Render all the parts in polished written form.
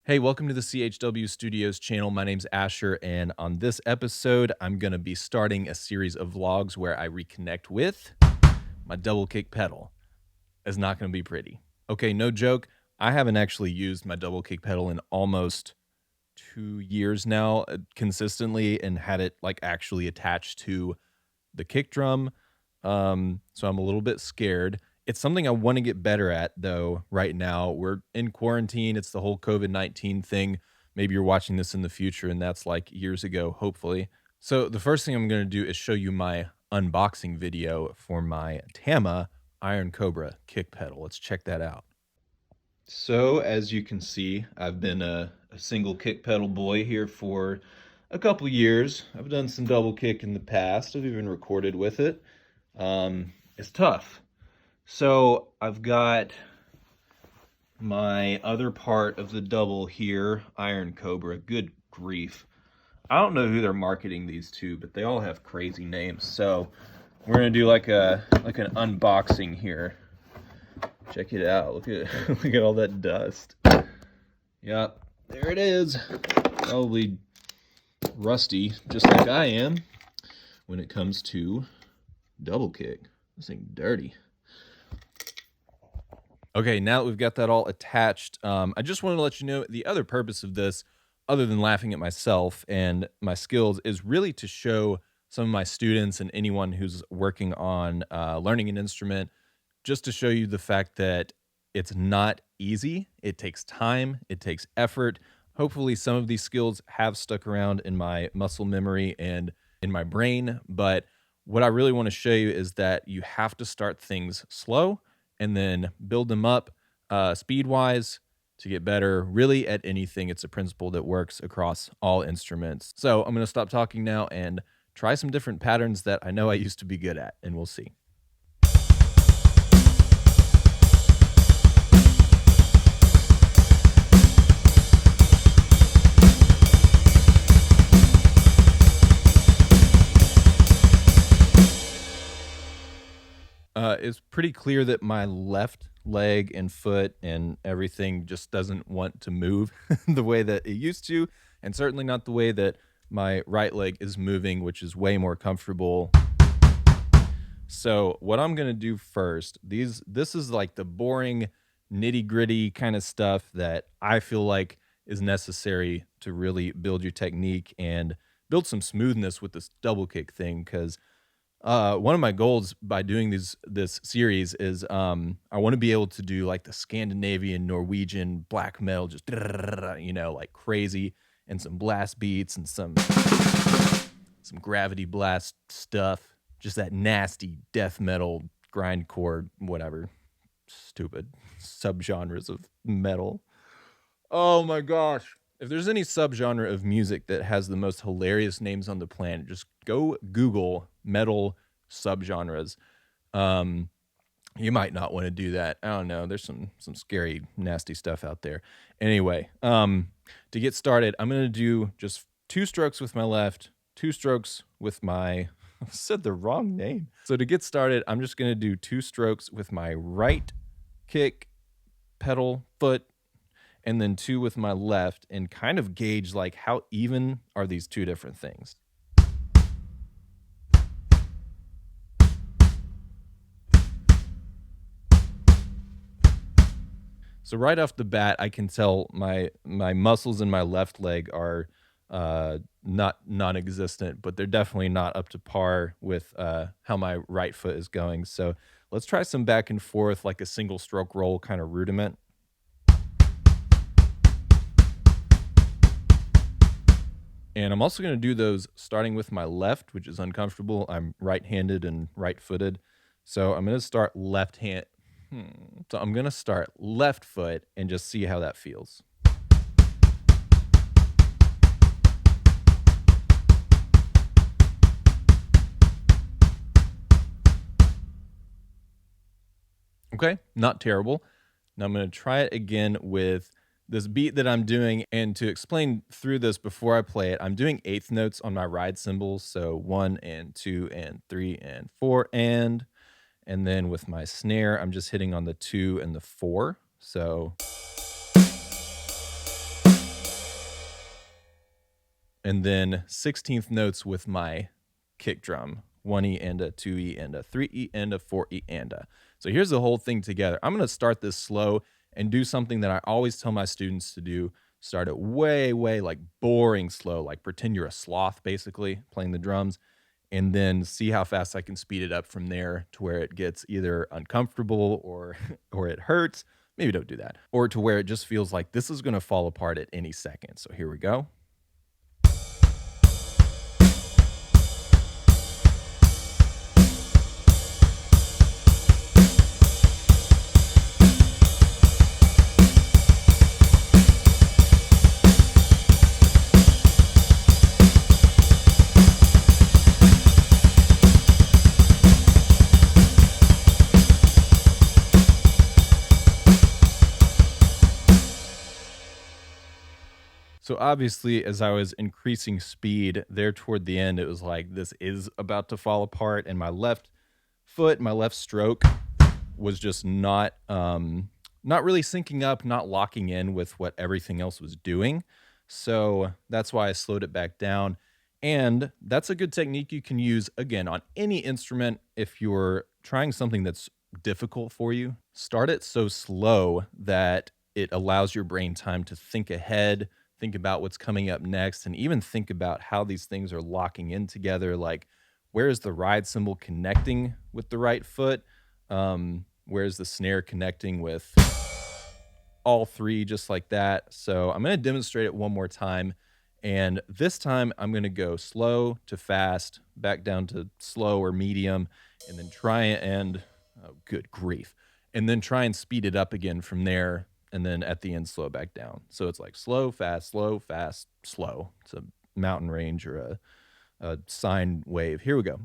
Hey, welcome to the CHW Studios channel. My name's Asher, and on this episode, I'm going to be starting a series of vlogs where I reconnect with my double kick pedal. It's not going to be pretty. Okay, no joke. I haven't actually used my double kick pedal in almost 2 years now consistently and had it like actually attached to the kick drum. So I'm a little bit scared. It's something I want to get better at, though, right now. We're in quarantine. It's the whole COVID-19 thing. Maybe you're watching this in the future, and that's like years ago, hopefully. So the first thing I'm going to do is show you my unboxing video for my Tama Iron Cobra kick pedal. Let's check that out. So as you can see, I've been a single kick pedal boy here for a couple years. I've done some double kick in the past. I've even recorded with it. It's tough. So I've got my other part of the double here, Iron Cobra. Good grief. I don't know who they're marketing these to, but they all have crazy names. So we're gonna do like an unboxing here. Check it out. Look at look at all that dust. Yep, there it is. Probably rusty, just like I am when it comes to double kick. This thing dirty. Okay, now that we've got that all attached, I just wanted to let you know the other purpose of this, other than laughing at myself and my skills, is really to show some of my students and anyone who's working on learning an instrument, just to show you the fact that it's not easy. It takes time, it takes effort. Hopefully, some of these skills have stuck around in my muscle memory and in my brain, but what I really want to show you is that you have to start things slow and then build them up speed wise to get better. Really, at anything, it's a principle that works across all instruments. So I'm going to stop talking now and try some different patterns that I know I used to be good at, and we'll see. It's pretty clear that my left leg and foot and everything just doesn't want to move the way that it used to, and certainly not the way that my right leg is moving, which is way more comfortable. So what I'm gonna do first, this is like the boring, nitty-gritty kind of stuff that I feel like is necessary to really build your technique and build some smoothness with this double kick thing, because one of my goals by doing this series is I want to be able to do like the Scandinavian, Norwegian black metal, just like crazy, and some blast beats and some gravity blast stuff, just that nasty death metal, grindcore, whatever, stupid subgenres of metal. Oh my gosh. If there's any subgenre of music that has the most hilarious names on the planet, just go Google metal subgenres. You might not want to do that. I don't know. There's some scary, nasty stuff out there. Anyway, to get started, I'm going to do just 2 strokes with my left, 2 strokes with my I said the wrong name. So to get started, I'm just going to do 2 strokes with my right kick, pedal, foot, and then 2 with my left, and kind of gauge like how even are these 2 different things. So right off the bat, I can tell my muscles in my left leg are not non-existent, but they're definitely not up to par with how my right foot is going. So let's try some back and forth, like a single stroke roll kind of rudiment. And I'm also going to do those starting with my left, which is uncomfortable. I'm right-handed and right-footed. So I'm going to start left hand. So I'm going to start left foot and just see how that feels. Okay, not terrible. Now I'm going to try it again with this beat that I'm doing. And to explain through this before I play it, I'm doing eighth notes on my ride cymbals. So 1 and 2 and 3 and 4 and then with my snare, I'm just hitting on the 2 and the 4. So and then 16th notes with my kick drum. 1E and a 2E and a 3E and a 4E and a. So here's the whole thing together. I'm going to start this slow and do something that I always tell my students to do. Start it way, way like boring slow, like pretend you're a sloth basically playing the drums, and then see how fast I can speed it up from there to where it gets either uncomfortable or or it hurts. Maybe don't do that. Or to where it just feels like this is going to fall apart at any second. So here we go. So obviously, as I was increasing speed there toward the end, it was like this is about to fall apart, and my left foot, my left stroke was just not really syncing up, not locking in with what everything else was doing. So that's why I slowed it back down. And that's a good technique you can use again on any instrument if you're trying something that's difficult for you. Start it so slow that it allows your brain time to think ahead, think about what's coming up next, and even think about how these things are locking in together. Like, where is the ride cymbal connecting with the right foot? Where's the snare connecting with all three, just like that? So I'm going to demonstrate it one more time. And this time I'm going to go slow to fast, back down to slow or medium, and then try and, oh, good grief. And then try and speed it up again from there. And then at the end, slow back down. So it's like slow, fast, slow, fast, slow. It's a mountain range or a sine wave. Here we go.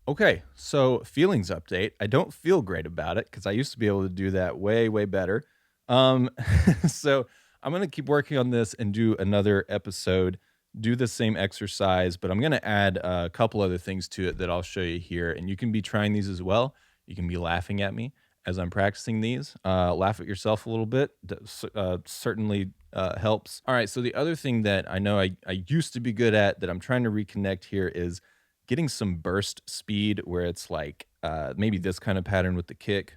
Okay, so feelings update. I don't feel great about it because I used to be able to do that way, way better. Um, so I'm gonna keep working on this and do another episode, do the same exercise, but I'm gonna add a couple other things to it that I'll show you here, and you can be trying these as well. You can be laughing at me as I'm practicing these. Laugh at yourself a little bit. Certainly helps. All right, so the other thing that I know I used to be good at that I'm trying to reconnect here is getting some burst speed where it's like maybe this kind of pattern with the kick.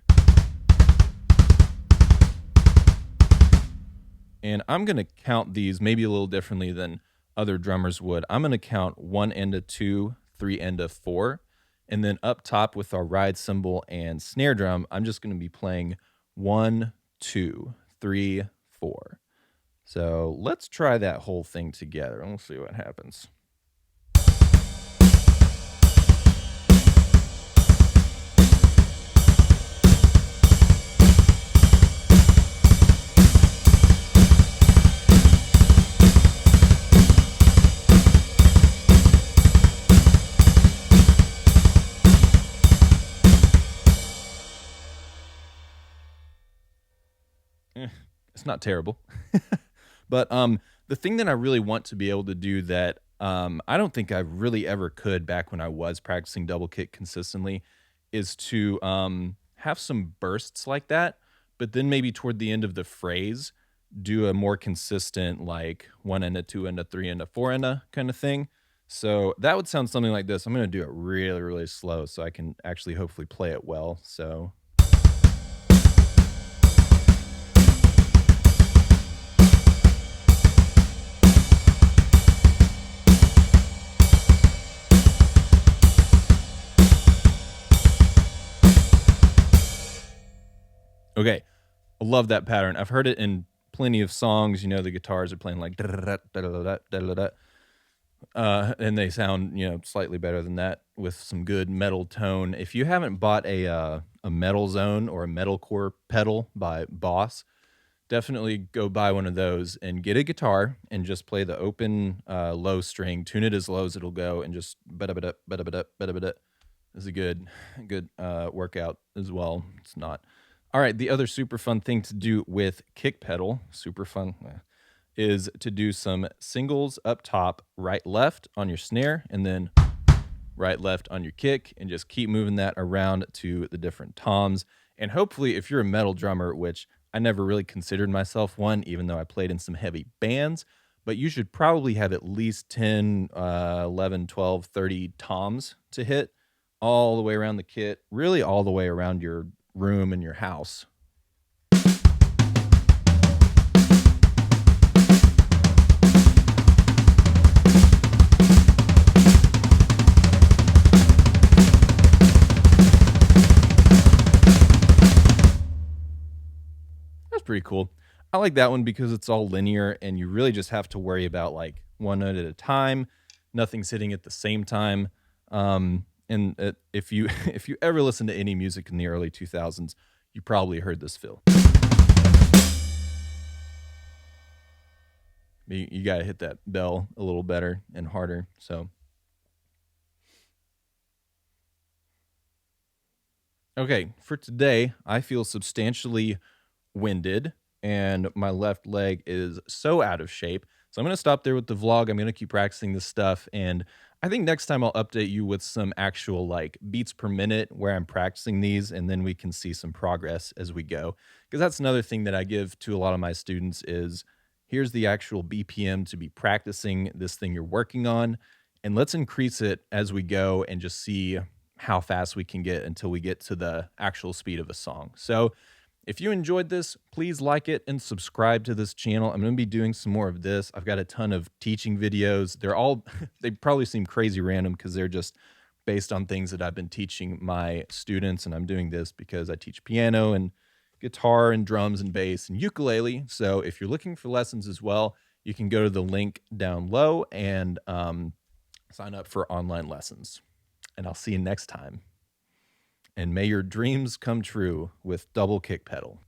And I'm going to count these maybe a little differently than other drummers would. I'm going to count 1 and a 2, 3 and a 4. And then up top with our ride cymbal and snare drum, I'm just going to be playing 1, 2, 3, 4. So let's try that whole thing together and we'll see what happens. It's not terrible. But the thing that I really want to be able to do that I don't think I really ever could back when I was practicing double kick consistently is to have some bursts like that, but then maybe toward the end of the phrase, do a more consistent like 1 and a 2 and a 3 and a 4 and a kind of thing. So that would sound something like this. I'm going to do it really, really slow so I can actually hopefully play it well. So okay, I love that pattern. I've heard it in plenty of songs. You know, the guitars are playing like da-da-da, da-da-da, da-da-da. And they sound, slightly better than that with some good metal tone. If you haven't bought a Metal Zone or a Metalcore pedal by Boss, definitely go buy one of those and get a guitar and just play the open low string. Tune it as low as it'll go, and just bada bada bada bada bada bada is a good workout as well. It's not. All right, the other super fun thing to do with kick pedal, super fun, is to do some singles up top, right left on your snare, and then right left on your kick, and just keep moving that around to the different toms. And hopefully, if you're a metal drummer, which I never really considered myself one, even though I played in some heavy bands, but you should probably have at least 10, 11, 12, 30 toms to hit all the way around the kit, really all the way around your room and your house. That's pretty cool. I like that one because it's all linear and you really just have to worry about like one note at a time, nothing's hitting at the same time. If you if you ever listen to any music in the early 2000s, you probably heard this fill. You got to hit that bell a little better and harder. So, okay, for today, I feel substantially winded and my left leg is so out of shape. So I'm going to stop there with the vlog. I'm going to keep practicing this stuff. And I think next time I'll update you with some actual like beats per minute where I'm practicing these, and then we can see some progress as we go. Because that's another thing that I give to a lot of my students is here's the actual BPM to be practicing this thing you're working on. And let's increase it as we go and just see how fast we can get until we get to the actual speed of a song. So if you enjoyed this, please like it and subscribe to this channel. I'm going to be doing some more of this. I've got a ton of teaching videos. They're all, they probably seem crazy random because they're just based on things that I've been teaching my students. And I'm doing this because I teach piano and guitar and drums and bass and ukulele. So if you're looking for lessons as well, you can go to the link down low and sign up for online lessons. And I'll see you next time. And may your dreams come true with double kick pedal.